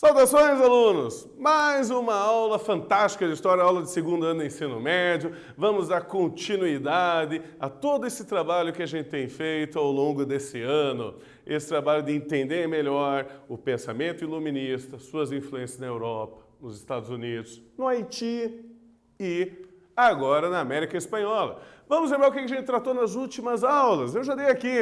Saudações, alunos! Mais uma aula fantástica de história, aula de segundo ano do ensino médio. Vamos dar continuidade a todo esse trabalho que a gente tem feito ao longo desse ano. Esse trabalho de entender melhor o pensamento iluminista, suas influências na Europa, nos Estados Unidos, no Haiti e agora na América Espanhola. Vamos lembrar o que a gente tratou nas últimas aulas. Eu já dei aqui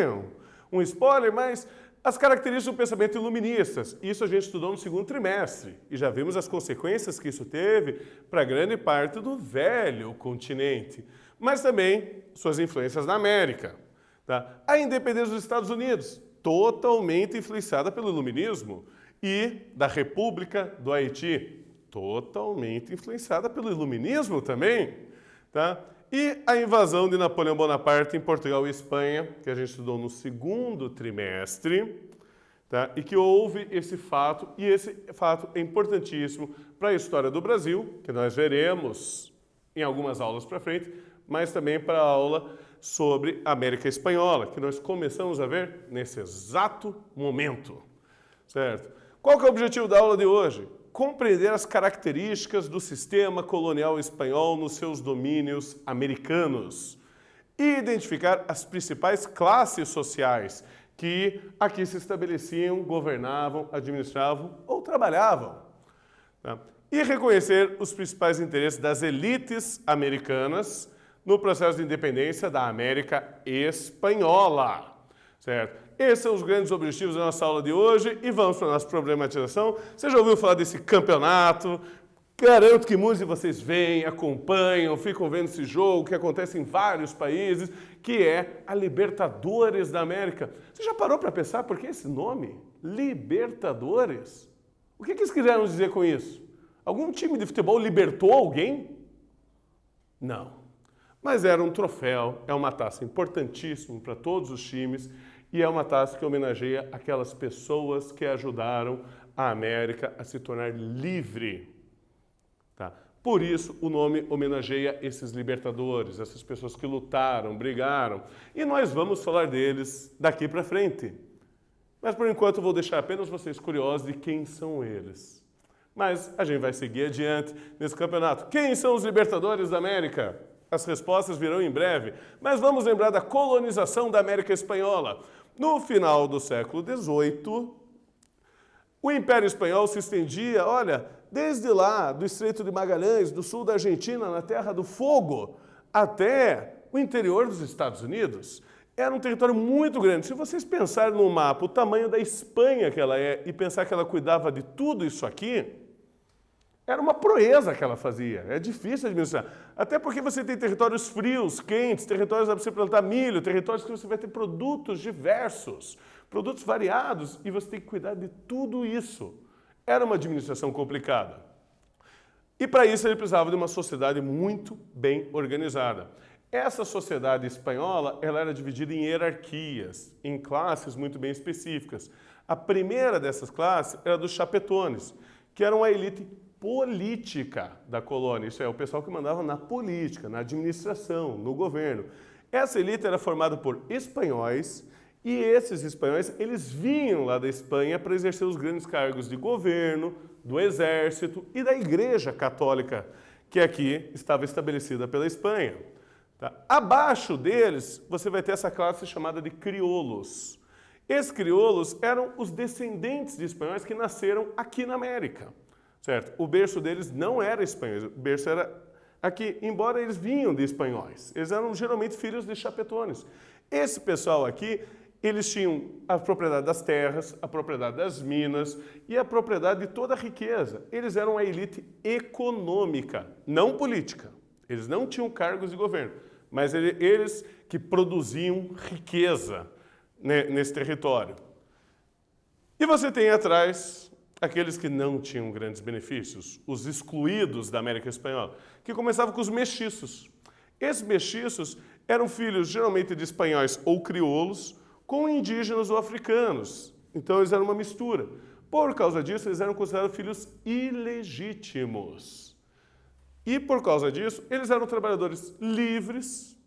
um spoiler, mas as características do pensamento iluministas, isso a gente estudou no segundo trimestre e já vimos as consequências que isso teve para grande parte do velho continente, mas também suas influências na América. Tá? A independência dos Estados Unidos, totalmente influenciada pelo iluminismo, e da República do Haiti, totalmente influenciada pelo iluminismo também. Tá? E a invasão de Napoleão Bonaparte em Portugal e Espanha, que a gente estudou no segundo trimestre, tá? E que houve esse fato, e esse fato é importantíssimo para a história do Brasil, que nós veremos em algumas aulas para frente, mas também para a aula sobre a América Espanhola, que nós começamos a ver nesse exato momento. Certo? Qual que é o objetivo da aula de hoje? Compreender as características do sistema colonial espanhol nos seus domínios americanos e identificar as principais classes sociais que aqui se estabeleciam, governavam, administravam ou trabalhavam. Tá? E reconhecer os principais interesses das elites americanas no processo de independência da América Espanhola. Certo? Esses são os grandes objetivos da nossa aula de hoje e vamos para a nossa problematização. Você já ouviu falar desse campeonato? Garanto que muitos de vocês vêm, acompanham, ficam vendo esse jogo que acontece em vários países, que é a Libertadores da América. Você já parou para pensar por que esse nome? Libertadores? O que eles quiseram dizer com isso? Algum time de futebol libertou alguém? Não. Mas era um troféu, é uma taça importantíssima para todos os times e é uma taça que homenageia aquelas pessoas que ajudaram a América a se tornar livre. Tá? Por isso o nome homenageia esses libertadores, essas pessoas que lutaram, brigaram. E nós vamos falar deles daqui para frente. Mas por enquanto eu vou deixar apenas vocês curiosos de quem são eles. Mas a gente vai seguir adiante nesse campeonato. Quem são os libertadores da América? As respostas virão em breve, mas vamos lembrar da colonização da América Espanhola. No final do século XVIII, o Império Espanhol se estendia, olha, desde lá, do Estreito de Magalhães, do sul da Argentina, na Terra do Fogo, até o interior dos Estados Unidos. Era um território muito grande. Se vocês pensarem no mapa, o tamanho da Espanha que ela é, e pensar que ela cuidava de tudo isso aqui, era uma proeza que ela fazia, é difícil administrar. Até porque você tem territórios frios, quentes, territórios para você plantar milho, territórios que você vai ter produtos diversos, produtos variados, e você tem que cuidar de tudo isso. Era uma administração complicada. E para isso ele precisava de uma sociedade muito bem organizada. Essa sociedade espanhola, ela era dividida em hierarquias, em classes muito bem específicas. A primeira dessas classes era dos chapetones, que eram a elite política da colônia, isso é, o pessoal que mandava na política, na administração, no governo. Essa elite era formada por espanhóis e esses espanhóis, eles vinham lá da Espanha para exercer os grandes cargos de governo, do exército e da Igreja Católica, que aqui estava estabelecida pela Espanha. Tá? Abaixo deles, você vai ter essa classe chamada de crioulos. Esses crioulos eram os descendentes de espanhóis que nasceram aqui na América. Certo? O berço deles não era espanhol, o berço era aqui, embora eles vinham de espanhóis. Eles eram geralmente filhos de chapetones. Esse pessoal aqui, eles tinham a propriedade das terras, a propriedade das minas e a propriedade de toda a riqueza. Eles eram a elite econômica, não política. Eles não tinham cargos de governo, mas eles que produziam riqueza nesse território. E você tem atrás aqueles que não tinham grandes benefícios, os excluídos da América Espanhola, que começavam com os mestiços. Esses mestiços eram filhos geralmente de espanhóis ou crioulos com indígenas ou africanos. Então eles eram uma mistura. Por causa disso, eles eram considerados filhos ilegítimos. E por causa disso, eles eram trabalhadores livres,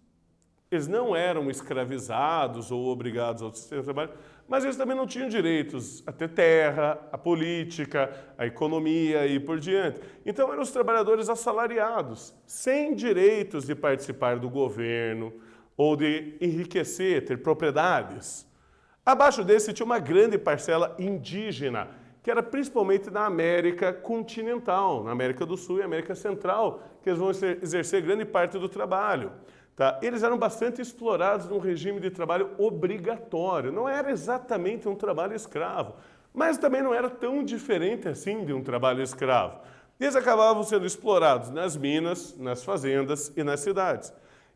Eles não eram escravizados ou obrigados ao sistema de trabalho, mas eles também não tinham direitos a ter terra, a política, a economia e por diante. Então eram os trabalhadores assalariados, sem direitos de participar do governo ou de enriquecer, ter propriedades. Abaixo desse tinha uma grande parcela indígena, que era principalmente na América continental, na América do Sul e América Central, que eles vão exercer grande parte do trabalho. Tá? Eles eram bastante explorados num regime de trabalho obrigatório. Não era exatamente um trabalho escravo, mas também não era tão diferente assim de um trabalho escravo. Eles acabavam sendo explorados nas minas, nas fazendas e nas cidades.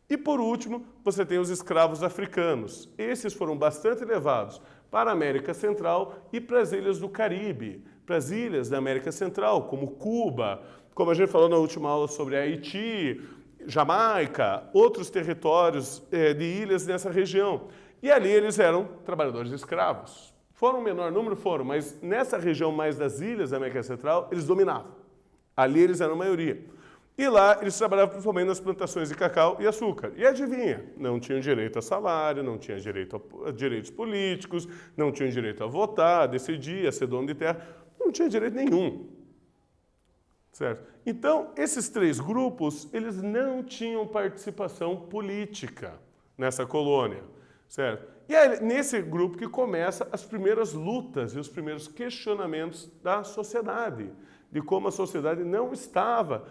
E por último, você tem os escravos africanos. Esses foram bastante levados para a América Central e para as ilhas do Caribe, para as ilhas da América Central, como Cuba, como a gente falou na última aula sobre Haiti, Jamaica, outros territórios de ilhas nessa região. E ali eles eram trabalhadores escravos. Foram um menor número? Foram, mas nessa região mais das ilhas da América Central, eles dominavam. Ali eles eram a maioria. E lá eles trabalhavam principalmente nas plantações de cacau e açúcar. E adivinha, não tinham direito a salário, não tinham direito a direitos políticos, não tinham direito a votar, a decidir, a ser dono de terra, não tinha direito nenhum. Certo? Então, esses três grupos, eles não tinham participação política nessa colônia. Certo? E é nesse grupo que começam as primeiras lutas e os primeiros questionamentos da sociedade, de como a sociedade não estava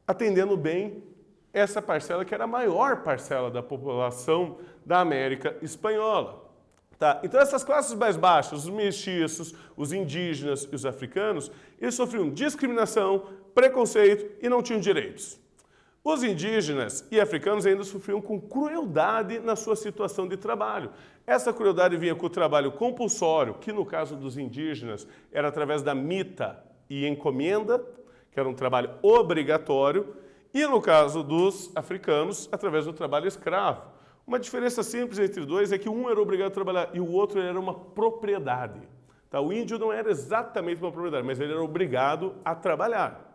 atendendo bem essa parcela que era a maior parcela da população da América Espanhola. Tá? Então essas classes mais baixas, os mestiços, os indígenas e os africanos, eles sofriam discriminação, preconceito e não tinham direitos. Os indígenas e africanos ainda sofriam com crueldade na sua situação de trabalho. Essa crueldade vinha com o trabalho compulsório, que no caso dos indígenas era através da mita e encomenda, que era um trabalho obrigatório, e no caso dos africanos, através do trabalho escravo. Uma diferença simples entre dois é que um era obrigado a trabalhar e o outro era uma propriedade. Tá? O índio não era exatamente uma propriedade, mas ele era obrigado a trabalhar.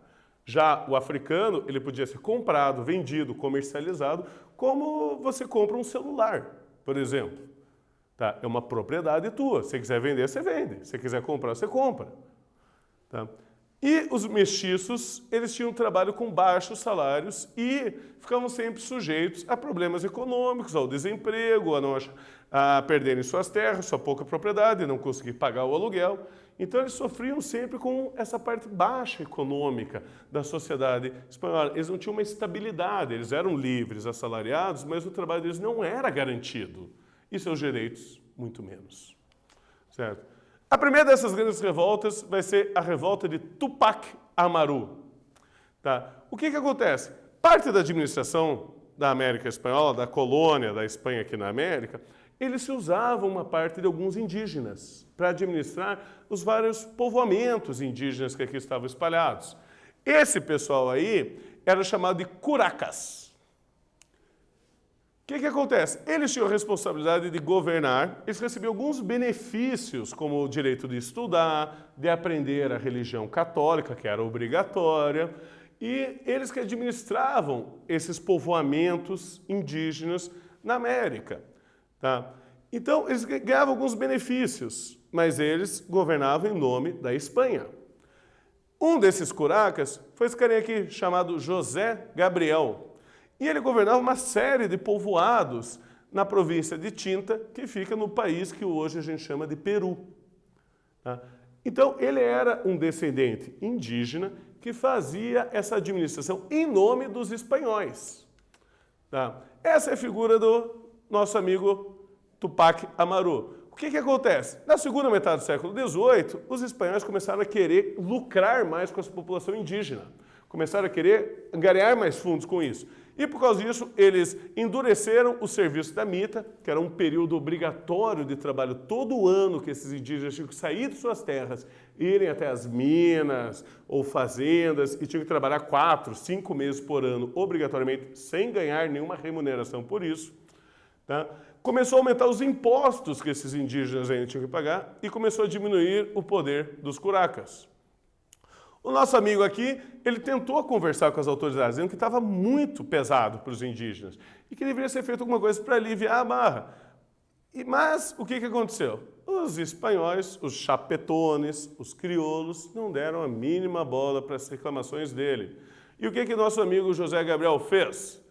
Já o africano, ele podia ser comprado, vendido, comercializado, como você compra um celular, por exemplo. Tá? É uma propriedade tua. Se quiser vender, você vende. Se quiser comprar, você compra. Tá? E os mestiços, eles tinham um trabalho com baixos salários e ficavam sempre sujeitos a problemas econômicos, ao desemprego, a perderem suas terras, sua pouca propriedade, não conseguir pagar o aluguel. Então eles sofriam sempre com essa parte baixa econômica da sociedade espanhola. Eles não tinham uma estabilidade, eles eram livres, assalariados, mas o trabalho deles não era garantido. E seus direitos, muito menos. Certo? A primeira dessas grandes revoltas vai ser a revolta de Tupac Amaru. Tá? O que acontece? Parte da administração da América Espanhola, da colônia da Espanha aqui na América, eles se usavam uma parte de alguns indígenas para administrar os vários povoamentos indígenas que aqui estavam espalhados. Esse pessoal aí era chamado de curacas. O que acontece? Eles tinham a responsabilidade de governar, eles recebiam alguns benefícios, como o direito de estudar, de aprender a religião católica, que era obrigatória, e eles que administravam esses povoamentos indígenas na América. Tá? Então, eles ganhavam alguns benefícios, mas eles governavam em nome da Espanha. Um desses curacas foi esse carinha aqui, chamado José Gabriel. E ele governava uma série de povoados na província de Tinta, que fica no país que hoje a gente chama de Peru. Tá? Então, ele era um descendente indígena que fazia essa administração em nome dos espanhóis. Tá? Essa é a figura do nosso amigo Tupac Amaru. O que acontece? Na segunda metade do século XVIII, os espanhóis começaram a querer lucrar mais com essa população indígena. Começaram a querer ganhar mais fundos com isso. E por causa disso, eles endureceram o serviço da mita, que era um período obrigatório de trabalho todo ano que esses indígenas tinham que sair de suas terras, irem até as minas ou fazendas e tinham que trabalhar 4, 5 meses por ano, obrigatoriamente, sem ganhar nenhuma remuneração por isso. Tá? Começou a aumentar os impostos que esses indígenas ainda tinham que pagar e começou a diminuir o poder dos curacas. O nosso amigo aqui, ele tentou conversar com as autoridades, dizendo que estava muito pesado para os indígenas e que deveria ser feito alguma coisa para aliviar a barra. Mas o que aconteceu? Os espanhóis, os chapetones, os crioulos, não deram a mínima bola para as reclamações dele. E o que nosso amigo José Gabriel fez?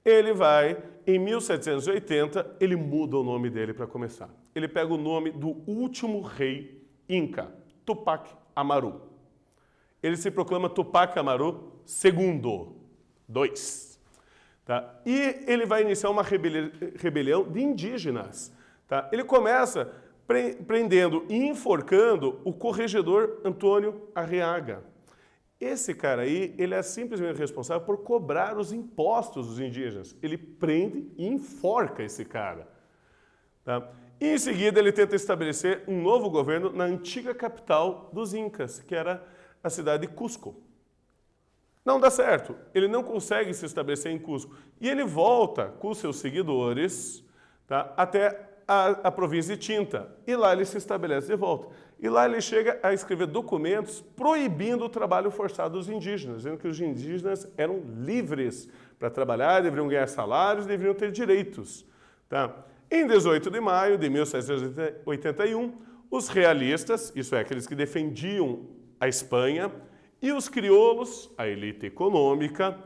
Ele vai, em 1780, ele muda o nome dele para começar. Ele pega o nome do último rei Inca, Tupac Amaru. Ele se proclama Tupac Amaru II. Tá? E ele vai iniciar uma rebelião de indígenas. Tá? Ele começa prendendo e enforcando o corregedor Antônio Arriaga. Esse cara aí, ele é simplesmente responsável por cobrar os impostos dos indígenas. Ele prende e enforca esse cara. Tá? E em seguida ele tenta estabelecer um novo governo na antiga capital dos Incas, que era a cidade de Cusco. Não dá certo, ele não consegue se estabelecer em Cusco. E ele volta com seus seguidores, tá, até a província de Tinta. E lá ele se estabelece de volta. E lá ele chega a escrever documentos proibindo o trabalho forçado dos indígenas, dizendo que os indígenas eram livres para trabalhar, deveriam ganhar salários, deveriam ter direitos. Tá? Em 18 de maio de 1781, os realistas, isso é, aqueles que defendiam a Espanha, e os crioulos, a elite econômica,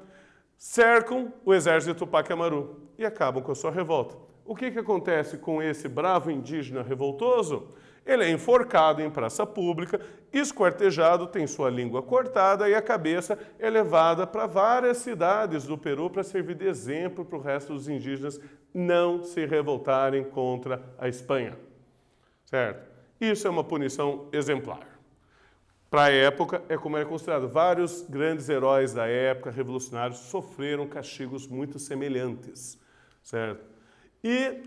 cercam o exército de Tupac Amaru e acabam com a sua revolta. O que acontece com esse bravo indígena revoltoso? Ele é enforcado em praça pública, esquartejado, tem sua língua cortada e a cabeça é levada para várias cidades do Peru para servir de exemplo para o resto dos indígenas não se revoltarem contra a Espanha. Certo? Isso é uma punição exemplar. Para a época, é como era considerado. Vários grandes heróis da época, revolucionários, sofreram castigos muito semelhantes. Certo? E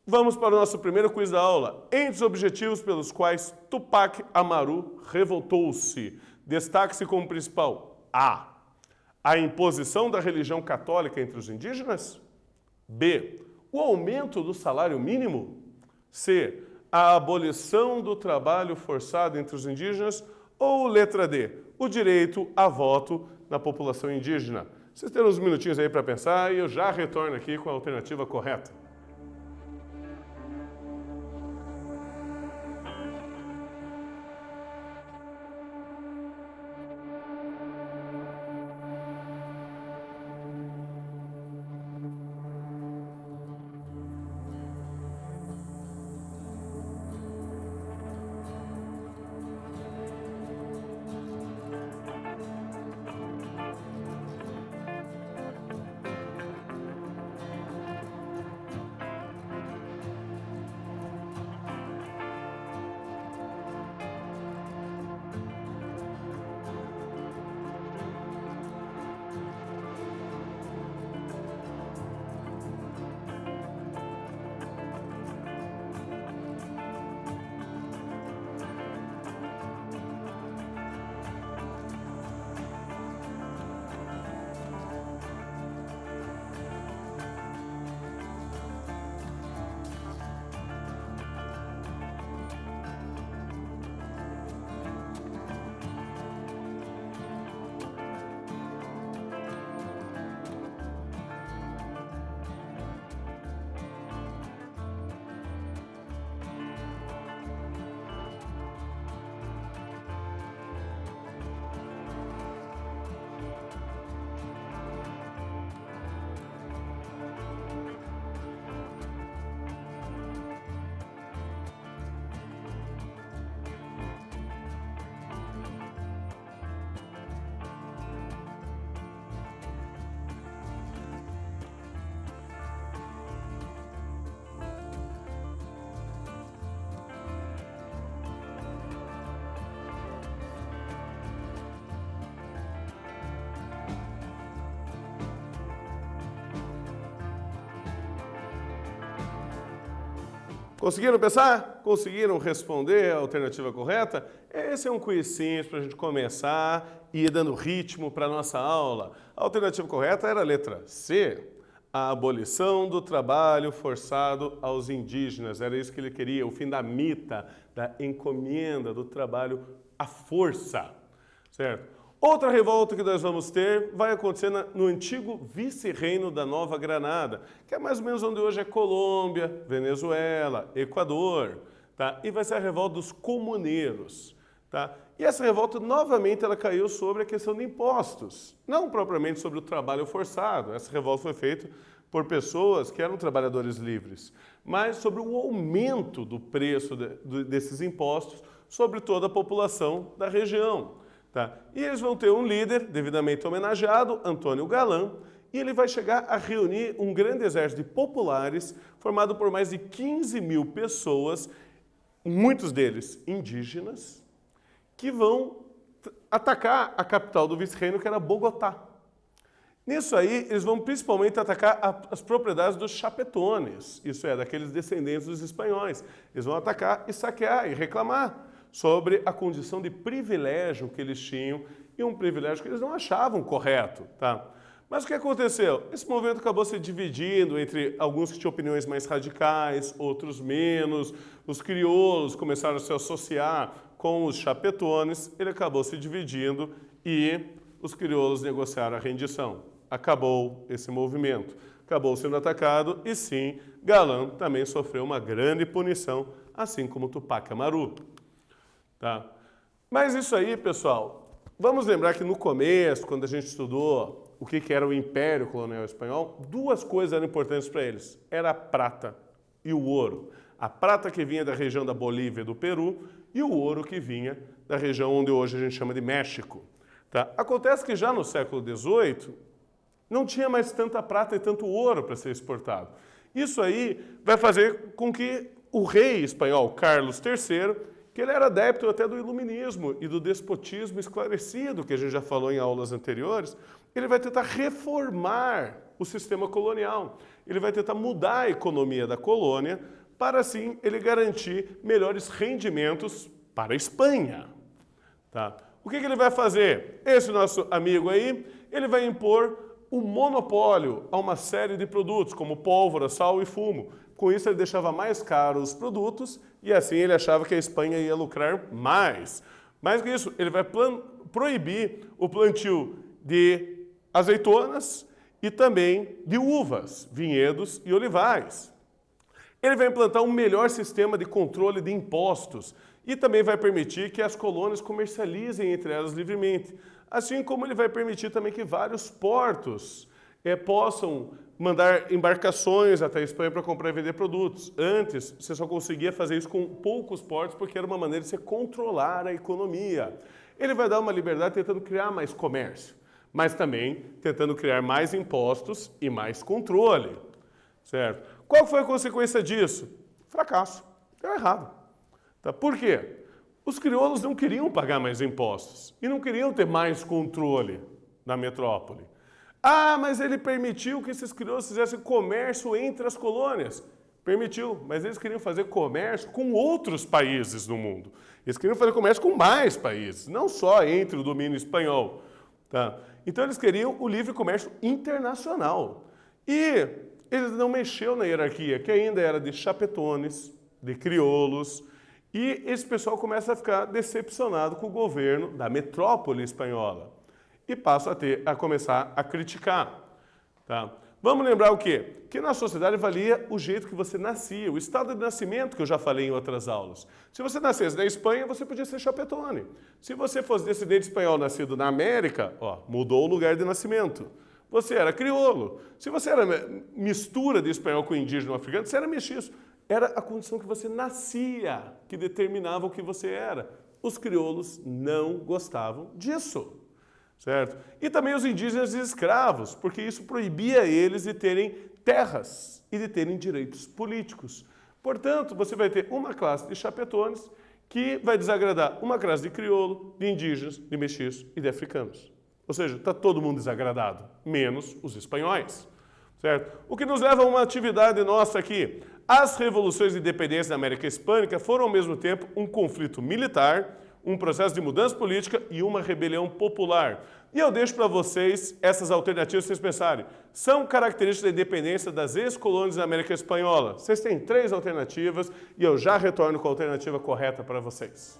vamos para o nosso primeiro quiz da aula. Entre os objetivos pelos quais Tupac Amaru revoltou-se, destaque-se como principal: A imposição da religião católica entre os indígenas. B. O aumento do salário mínimo. C. A abolição do trabalho forçado entre os indígenas. Ou letra D. O direito a voto na população indígena. Vocês terão uns minutinhos aí para pensar e eu já retorno aqui com a alternativa correta. Conseguiram pensar? Conseguiram responder a alternativa correta? Esse é um quiz simples para a gente começar e ir dando ritmo para a nossa aula. A alternativa correta era a letra C, a abolição do trabalho forçado aos indígenas. Era isso que ele queria, o fim da mita, da encomenda, do trabalho à força. certo? Outra revolta que nós vamos ter vai acontecer no antigo vice-reino da Nova Granada, que é mais ou menos onde hoje é Colômbia, Venezuela, Equador, tá? E vai ser a revolta dos comuneiros, tá? E essa revolta, novamente, ela caiu sobre a questão de impostos, não propriamente sobre o trabalho forçado. Essa revolta foi feita por pessoas que eram trabalhadores livres, mas sobre o aumento do preço desses impostos sobre toda a população da região. Tá? E eles vão ter um líder devidamente homenageado, Antônio Galã, e ele vai chegar a reunir um grande exército de populares formado por mais de 15 mil pessoas, muitos deles indígenas, que vão atacar a capital do vice-reino, que era Bogotá. Nisso aí, eles vão principalmente atacar as propriedades dos chapetones, isso é, daqueles descendentes dos espanhóis. Eles vão atacar e saquear e reclamar sobre a condição de privilégio que eles tinham e um privilégio que eles não achavam correto, tá? Mas o que aconteceu? Esse movimento acabou se dividindo entre alguns que tinham opiniões mais radicais, outros menos. Os crioulos começaram a se associar com os chapetones, ele acabou se dividindo e os crioulos negociaram a rendição. Acabou esse movimento, acabou sendo atacado e sim, Galã também sofreu uma grande punição, assim como Tupac Amaru. Tá? Mas isso aí, pessoal, vamos lembrar que no começo, quando a gente estudou o que era o Império Colonial Espanhol, duas coisas eram importantes para eles. Era a prata e o ouro. A prata que vinha da região da Bolívia e do Peru e o ouro que vinha da região onde hoje a gente chama de México. Tá? Acontece que já no século XVIII não tinha mais tanta prata e tanto ouro para ser exportado. Isso aí vai fazer com que o rei espanhol, Carlos III, que ele era adepto até do iluminismo e do despotismo esclarecido, que a gente já falou em aulas anteriores, ele vai tentar reformar o sistema colonial. Ele vai tentar mudar a economia da colônia para, assim, ele garantir melhores rendimentos para a Espanha. Tá? O que ele vai fazer? Esse nosso amigo aí, ele vai impor o monopólio a uma série de produtos, como pólvora, sal e fumo. Com isso, ele deixava mais caros os produtos e assim ele achava que a Espanha ia lucrar mais. Mais que isso, ele vai proibir o plantio de azeitonas e também de uvas, vinhedos e olivais. Ele vai implantar um melhor sistema de controle de impostos e também vai permitir que as colônias comercializem entre elas livremente. Assim como ele vai permitir também que vários portos possam mandar embarcações até a Espanha para comprar e vender produtos. Antes, você só conseguia fazer isso com poucos portos porque era uma maneira de você controlar a economia. Ele vai dar uma liberdade tentando criar mais comércio, mas também tentando criar mais impostos e mais controle. Certo? Qual foi a consequência disso? Fracasso. Deu errado. Tá? Por quê? Os crioulos não queriam pagar mais impostos e não queriam ter mais controle na metrópole. Ah, mas ele permitiu que esses crioulos fizessem comércio entre as colônias. Permitiu, mas eles queriam fazer comércio com outros países do mundo. Eles queriam fazer comércio com mais países, não só entre o domínio espanhol. Tá? Então eles queriam o livre comércio internacional. E eles não mexeram na hierarquia, que ainda era de chapetones, de crioulos, e esse pessoal começa a ficar decepcionado com o governo da metrópole espanhola e passa a começar a criticar. Tá? Vamos lembrar o quê? Que na sociedade valia o jeito que você nascia, o estado de nascimento que eu já falei em outras aulas. Se você nascesse na Espanha, você podia ser chapetone. Se você fosse descendente espanhol nascido na América, mudou o lugar de nascimento. Você era crioulo. Se você era mistura de espanhol com indígena ou africano, você era mestiço. Era a condição que você nascia que determinava o que você era. Os crioulos não gostavam disso, certo? E também os indígenas e escravos, porque isso proibia eles de terem terras e de terem direitos políticos. Portanto, você vai ter uma classe de chapetones que vai desagradar uma classe de crioulo, de indígenas, de mestiços e de africanos. Ou seja, está todo mundo desagradado, menos os espanhóis, certo? O que nos leva a uma atividade nossa aqui. As revoluções de independência da América Hispânica foram ao mesmo tempo um conflito militar, um processo de mudança política e uma rebelião popular. E eu deixo para vocês essas alternativas para vocês pensarem. São características da independência das ex-colônias da América Espanhola. Vocês têm 3 alternativas e eu já retorno com a alternativa correta para vocês.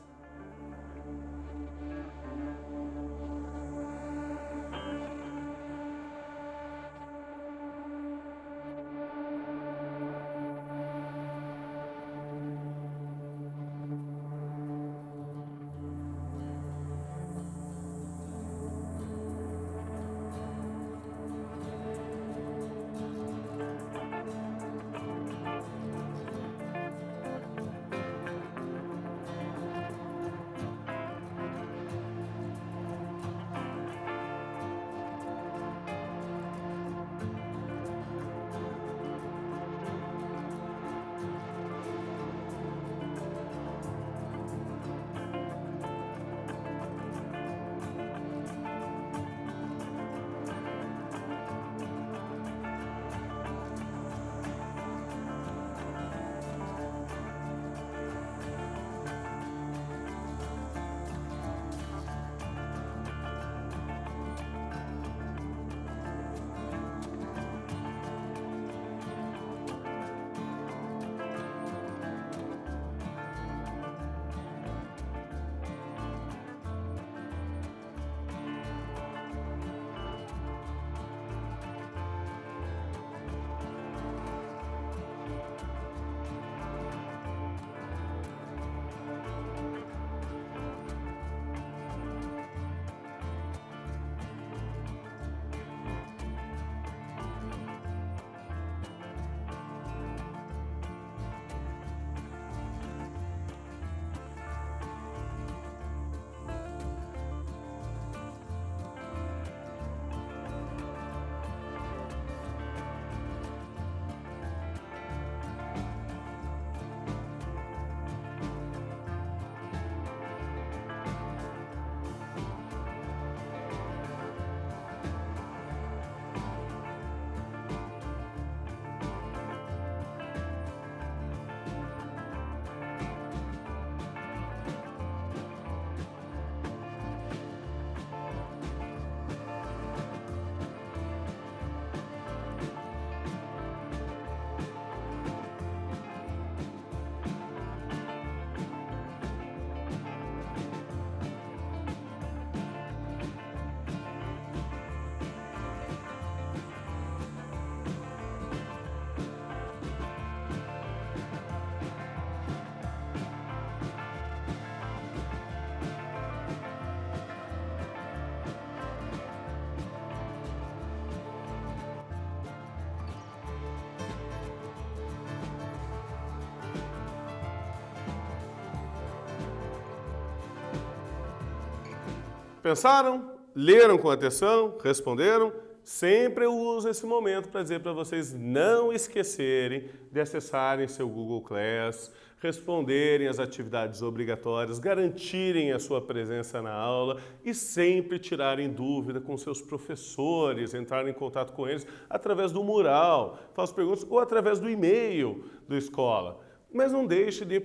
Pensaram? Leram com atenção? Responderam? Sempre eu uso esse momento para dizer para vocês não esquecerem de acessarem seu Google Class, responderem às atividades obrigatórias, garantirem a sua presença na aula e sempre tirarem dúvida com seus professores, entrarem em contato com eles através do mural, façam perguntas ou através do e-mail do escola. Mas não deixe de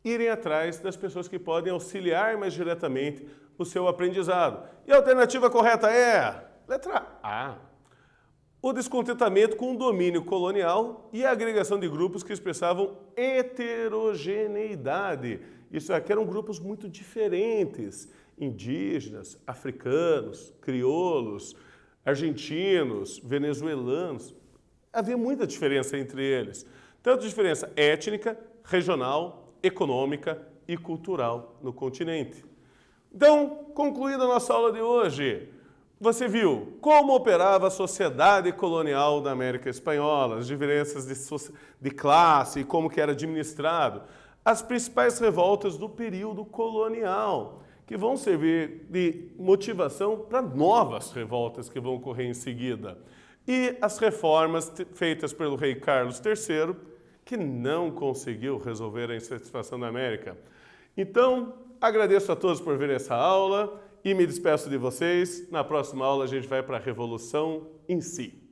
irem atrás das pessoas que podem auxiliar mais diretamente o seu aprendizado. E a alternativa correta é... letra A. O descontentamento com o domínio colonial e a agregação de grupos que expressavam heterogeneidade. Isso aqui eram grupos muito diferentes. Indígenas, africanos, crioulos, argentinos, venezuelanos. Havia muita diferença entre eles. Tanto diferença étnica, regional, econômica e cultural no continente. Então, concluída a nossa aula de hoje, você viu como operava a sociedade colonial da América Espanhola, as diferenças de classe e como que era administrado, as principais revoltas do período colonial, que vão servir de motivação para novas revoltas que vão ocorrer em seguida, e as reformas feitas pelo rei Carlos III, que não conseguiu resolver a insatisfação da América. Então, agradeço a todos por ver essa aula e me despeço de vocês. Na próxima aula a gente vai para a Revolução em si.